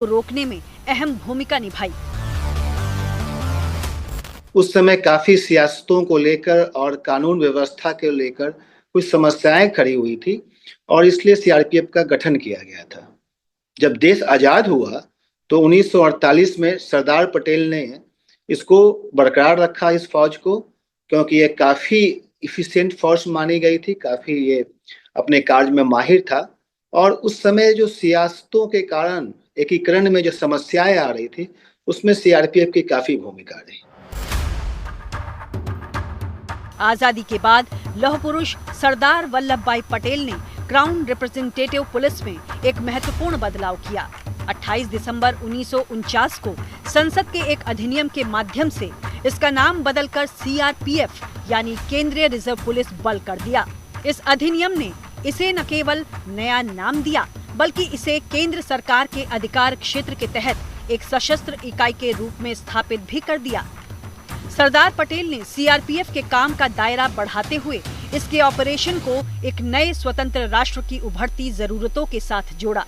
को रोकने में अहम भूमिका निभाई। उस समय काफी सियासतों को लेकर और कानून व्यवस्था को लेकर कुछ समस्याएं खड़ी हुई थी और इसलिए सीआरपीएफ का गठन किया गया था। जब देश आजाद हुआ तो 1948 में सरदार पटेल ने इसको बरकरार रखा, इस फौज को, क्योंकि ये काफी इफिशिएंट फोर्स मानी गई थी, काफी ये अपने कार्य में माहिर था। और उस समय जो सियासतों के कारण एकीकरण में जो समस्याएं आ रही थी उसमें सीआरपीएफ की काफी भूमिका रही। आजादी के बाद लौह पुरुष सरदार वल्लभ भाई पटेल ने क्राउन रिप्रेजेंटेटिव पुलिस में एक महत्वपूर्ण बदलाव किया। 28 दिसंबर 1949 को संसद के एक अधिनियम के माध्यम से इसका नाम बदलकर सीआरपीएफ यानी केंद्रीय रिजर्व पुलिस बल कर दिया। इस अधिनियम ने इसे न केवल नया नाम दिया बल्कि इसे केंद्र सरकार के अधिकार क्षेत्र के तहत एक सशस्त्र इकाई के रूप में स्थापित भी कर दिया। सरदार पटेल ने सीआरपीएफ के काम का दायरा बढ़ाते हुए इसके ऑपरेशन को एक नए स्वतंत्र राष्ट्र की उभरती जरूरतों के साथ जोड़ा।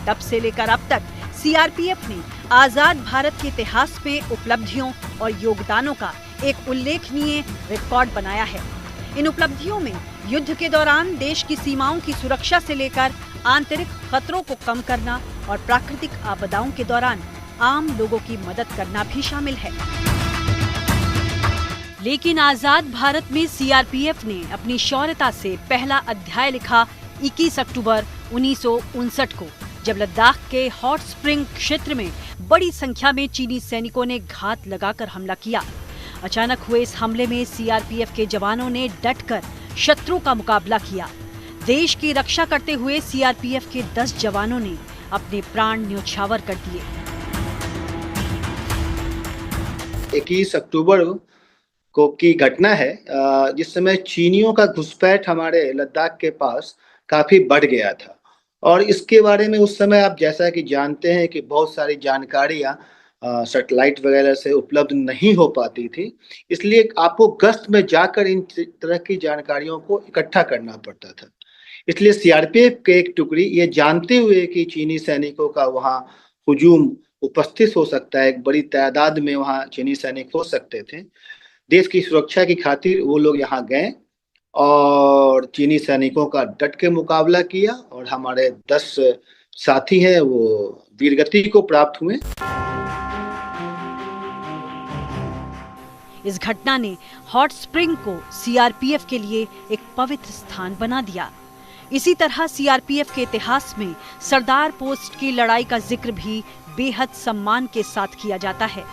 तब से लेकर अब तक सीआरपीएफ ने आजाद भारत के इतिहास में उपलब्धियों और योगदानों का एक उल्लेखनीय रिकॉर्ड बनाया है। इन उपलब्धियों में युद्ध के दौरान देश की सीमाओं की सुरक्षा से लेकर आंतरिक खतरों को कम करना और प्राकृतिक आपदाओं के दौरान आम लोगों की मदद करना भी शामिल है। लेकिन आजाद भारत में सीआरपीएफ ने अपनी शौर्यता से पहला अध्याय लिखा 21 अक्टूबर 1959 को, जब लद्दाख के हॉट स्प्रिंग क्षेत्र में बड़ी संख्या में चीनी सैनिकों ने घात लगाकर हमला किया। अचानक हुए इस हमले में सीआरपीएफ के जवानों ने डटकर शत्रु का मुकाबला किया। देश की रक्षा करते हुए सीआरपीएफ के 10 जवानों ने अपने प्राण न्योछावर कर दिए। 21 अक्टूबर को की घटना है, जिस समय चीनियों का घुसपैठ हमारे लद्दाख के पास काफी बढ़ गया था और इसके बारे में उस समय आप जैसा कि जानते हैं कि बहुत सारी जानकारियां सैटेलाइट वगैरह से उपलब्ध नहीं हो पाती थी, इसलिए आपको गश्त में जाकर इन तरह की जानकारियों को इकट्ठा करना पड़ता था। इसलिए सीआरपीएफ के एक टुकड़ी ये जानते हुए कि चीनी सैनिकों का वहां हुजूम उपस्थित हो सकता है, एक बड़ी तादाद में वहां चीनी सैनिक हो सकते थे, देश की सुरक्षा की खातिर वो लोग यहाँ गए और चीनी सैनिकों का डट के मुकाबला किया और हमारे 10 साथी हैं वो वीरगति को प्राप्त हुए। इस घटना ने हॉट स्प्रिंग को सीआरपीएफ के लिए एक पवित्र स्थान बना दिया। इसी तरह सीआरपीएफ के इतिहास में सरदार पोस्ट की लड़ाई का जिक्र भी बेहद सम्मान के साथ किया जाता है।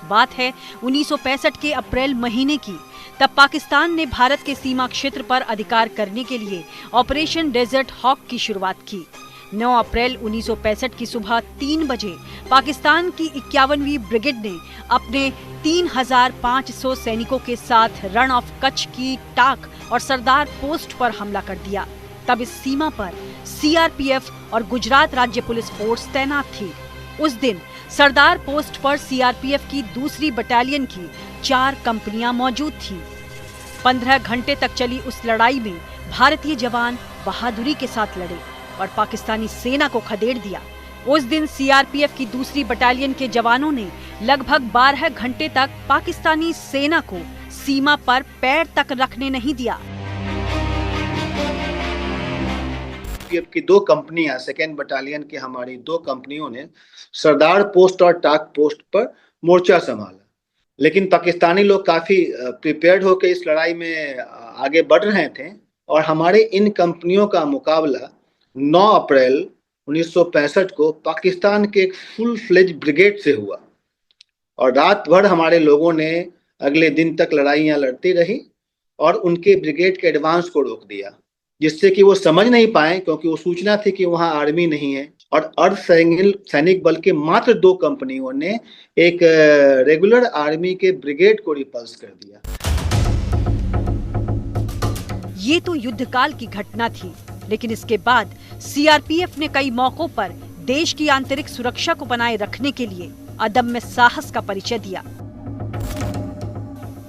बात है 1965 के अप्रैल महीने की। तब पाकिस्तान ने भारत के सीमा क्षेत्र पर अधिकार करने के लिए ऑपरेशन डेजर्ट हॉक की शुरुआत की। 9 अप्रैल 1965 की सुबह 3 बजे पाकिस्तान की 51वीं ब्रिगेड ने अपने 3500 सैनिकों के साथ रण ऑफ कच्छ की टाक और सरदार पोस्ट पर हमला कर दिया। तब इस सीमा पर सीआरपीएफ और गुजरात राज्य पुलिस फोर्स तैनात थी। उस दिन सरदार पोस्ट पर सीआरपीएफ की दूसरी बटालियन की 4 कंपनियां मौजूद थीं। 15 घंटे तक चली उस लड़ाई में भारतीय जवान बहादुरी के साथ लड़े और पाकिस्तानी सेना को खदेड़ दिया। उस दिन सीआरपीएफ की दूसरी बटालियन के जवानों ने लगभग 12 घंटे तक पाकिस्तानी सेना को सीमा पर पैर तक रखने नहीं दिया। की 2 कंपनियां, सेकेंड बटालियन की हमारी 2 कंपनियों ने सरदार पोस्ट और टाक पोस्ट पर मोर्चा संभाला, लेकिन पाकिस्तानी लोग काफी प्रिपेयर्ड होकर इस लड़ाई में आगे बढ़ रहे थे और हमारे इन कंपनियों का मुकाबला 9 अप्रैल 1965 को पाकिस्तान के एक फुल फ्लेज ब्रिगेड से हुआ और रात भर हमारे लोगों ने अगले दिन तक लड़ाइयां लड़ती रही और उनके ब्रिगेड के एडवांस को रोक दिया, जिससे कि वो समझ नहीं पाए, क्योंकि वो सूचना थी कि वहां आर्मी नहीं है और अर्ध सैनिक बल के मात्र 2 कंपनियों ने एक रेगुलर आर्मी के ब्रिगेड को रिपल्स कर दिया। ये तो युद्धकाल की घटना थी, लेकिन इसके बाद सीआरपीएफ ने कई मौकों पर देश की आंतरिक सुरक्षा को बनाए रखने के लिए अदम्य साहस का परिचय दिया।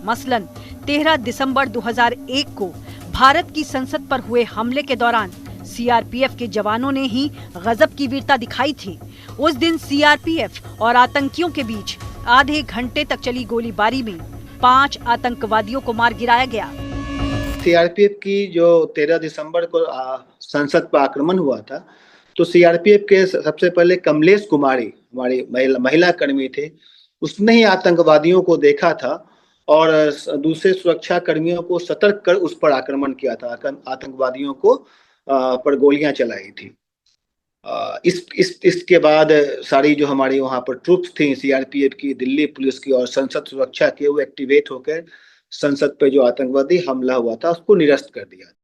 मसलन 13 दिसंबर 2001 को भारत की संसद पर हुए हमले के दौरान सीआरपीएफ के जवानों ने ही गजब की वीरता दिखाई थी। उस दिन सीआरपीएफ और आतंकियों के बीच आधे घंटे तक चली गोलीबारी में 5 आतंकवादियों को मार गिराया गया। सीआरपीएफ की जो 13 दिसंबर को संसद पर आक्रमण हुआ था, तो सीआरपीएफ के सबसे पहले कमलेश कुमारी, हमारी महिला कर्मी थे, उसने ही आतंकवादियों को देखा था और दूसरे सुरक्षा कर्मियों को सतर्क कर उस पर आक्रमण किया था, आतंकवादियों को पर गोलियां चलाई थी। इसके बाद सारी जो हमारी वहां पर ट्रूप्स थी सीआरपीएफ की, दिल्ली पुलिस की और संसद सुरक्षा की, वो एक्टिवेट होकर संसद पे जो आतंकवादी हमला हुआ था उसको निरस्त कर दिया।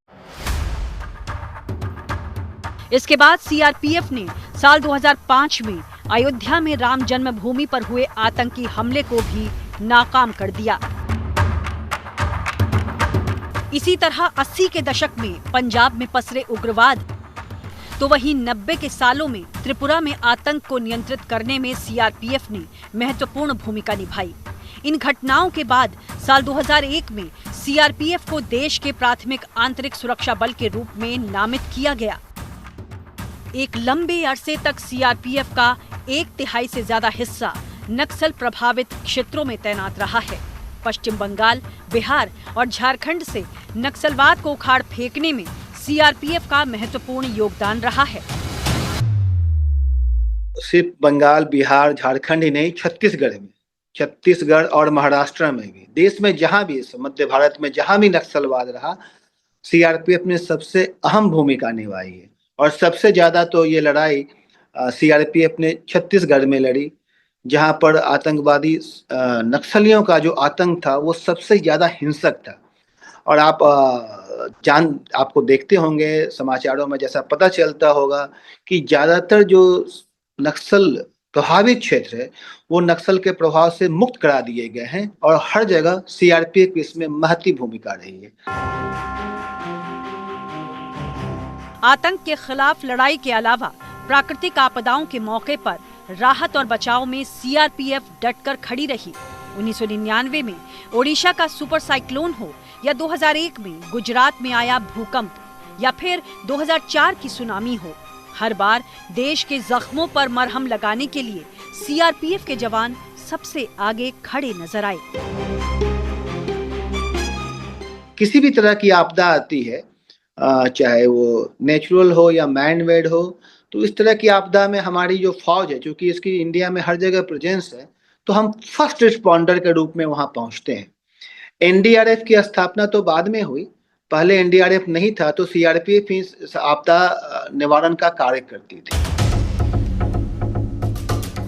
इसके बाद सीआरपीएफ ने साल 2005 में अयोध्या में राम जन्मभूमि पर हुए आतंकी हमले को भी नाकाम कर दिया। इसी तरह 80 के दशक में पंजाब में पसरे उग्रवाद, तो वहीं 90 के सालों में त्रिपुरा में आतंक को नियंत्रित करने में सीआरपीएफ ने महत्वपूर्ण भूमिका निभाई। इन घटनाओं के बाद साल 2001 में सीआरपीएफ को देश के प्राथमिक आंतरिक सुरक्षा बल के रूप में नामित किया गया। एक लंबे अरसे तक सीआरपीएफ का 1/3 से ज्यादा हिस्सा नक्सल प्रभावित क्षेत्रों में तैनात रहा है। पश्चिम बंगाल, बिहार और झारखंड से नक्सलवाद को उखाड़ फेंकने में सीआरपीएफ का महत्वपूर्ण योगदान रहा है। सिर्फ बंगाल, बिहार, झारखंड ही नहीं, छत्तीसगढ़ और महाराष्ट्र में भी, देश में जहां भी, मध्य भारत में जहां भी नक्सलवाद रहा, सीआरपीएफ ने सबसे अहम भूमिका निभाई है। और सबसे ज्यादा तो ये लड़ाई सीआरपीएफ ने छत्तीसगढ़ में लड़ी, जहां पर आतंकवादी नक्सलियों का जो आतंक था वो सबसे ज्यादा हिंसक था। और आपको देखते होंगे समाचारों में, जैसा पता चलता होगा कि ज्यादातर जो नक्सल प्रभावित क्षेत्र है वो नक्सल के प्रभाव से मुक्त करा दिए गए हैं और हर जगह सीआरपीएफ इसमें महत्वपूर्ण भूमिका रही है। आतंक के खिलाफ लड़ाई के अलावा प्राकृतिक आपदाओं के मौके पर राहत और बचाव में सीआरपीएफ डटकर खड़ी रही। 1999 में ओडिशा का सुपर साइक्लोन हो या 2001 में गुजरात में आया भूकंप या फिर 2004 की सुनामी हो, हर बार देश के जख्मों पर मरहम लगाने के लिए सीआरपीएफ के जवान सबसे आगे खड़े नजर आए। किसी भी तरह की आपदा आती है, चाहे वो नेचुरल हो या मैन मेड हो, तो इस तरह की आपदा में हमारी जो फौज है, क्योंकि इसकी इंडिया में हर जगह प्रेजेंस है, तो हम फर्स्ट रिस्पॉन्डर के रूप में वहां पहुंचते हैं। एनडीआरएफ की स्थापना तो बाद में हुई, पहले एनडीआरएफ नहीं था, तो सीआरपीएफ इस आपदा निवारण का कार्य करती थी।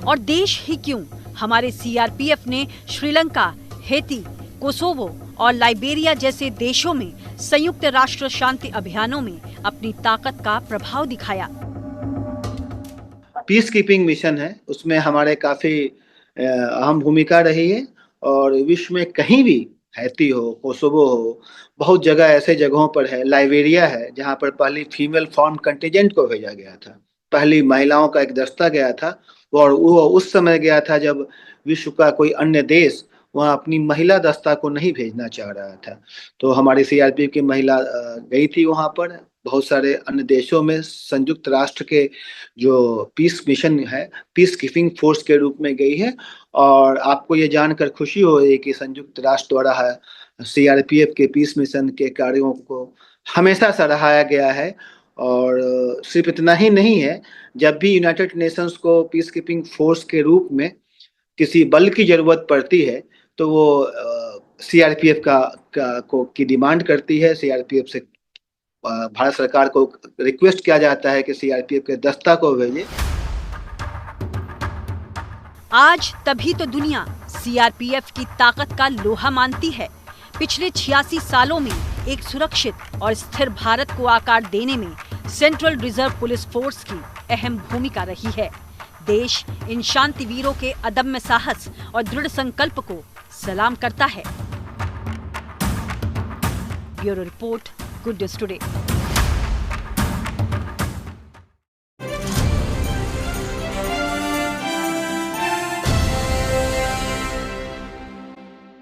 और देश ही क्यों, हमारे सीआरपीएफ ने श्रीलंका, हेती, कोसोवो और लाइबेरिया जैसे देशों में संयुक्त राष्ट्र शांति अभियानों में अपनी ताकत का प्रभाव दिखाया। पीस कीपिंग मिशन है, उसमें हमारे काफी अहम भूमिका रही है और विश्व में कहीं भी, हैती हो, कोसोवो हो, बहुत जगह ऐसे जगहों पर है, लाइबेरिया है, जहां पर पहली फीमेल फॉर्म कंटिजेंट को भेजा गया था, पहली महिलाओं का एक दस्ता गया था, और वो उस समय गया था जब विश्व का कोई अन्य देश वहाँ अपनी महिला दस्ता को नहीं भेजना चाह रहा था। तो हमारी सीआरपीएफ की महिला गई थी वहाँ पर। बहुत सारे अन्य देशों में संयुक्त राष्ट्र के जो पीस मिशन है, पीस कीपिंग फोर्स के रूप में गई है। और आपको ये जानकर खुशी होगी कि संयुक्त राष्ट्र द्वारा सीआरपीएफ के पीस मिशन के कार्यों को हमेशा सराहाया गया है। और सिर्फ इतना ही नहीं है, जब भी यूनाइटेड नेशंस को पीस कीपिंग फोर्स के रूप में किसी बल की जरूरत पड़ती है तो वो सीआरपीएफ की डिमांड करती है। सीआरपीएफ से भारत सरकार को रिक्वेस्ट किया जाता है कि सीआरपीएफ के दस्ता को भेजे। आज तभी तो दुनिया सीआरपीएफ की ताकत का लोहा मानती है। पिछले 86 सालों में एक सुरक्षित और स्थिर भारत को आकार देने में सेंट्रल रिजर्व पुलिस फोर्स की अहम भूमिका रही है। देश इन शांतिवीरों के अदम्य साहस और दृढ़ संकल्प को सलाम करता है। Bureau report, good news today.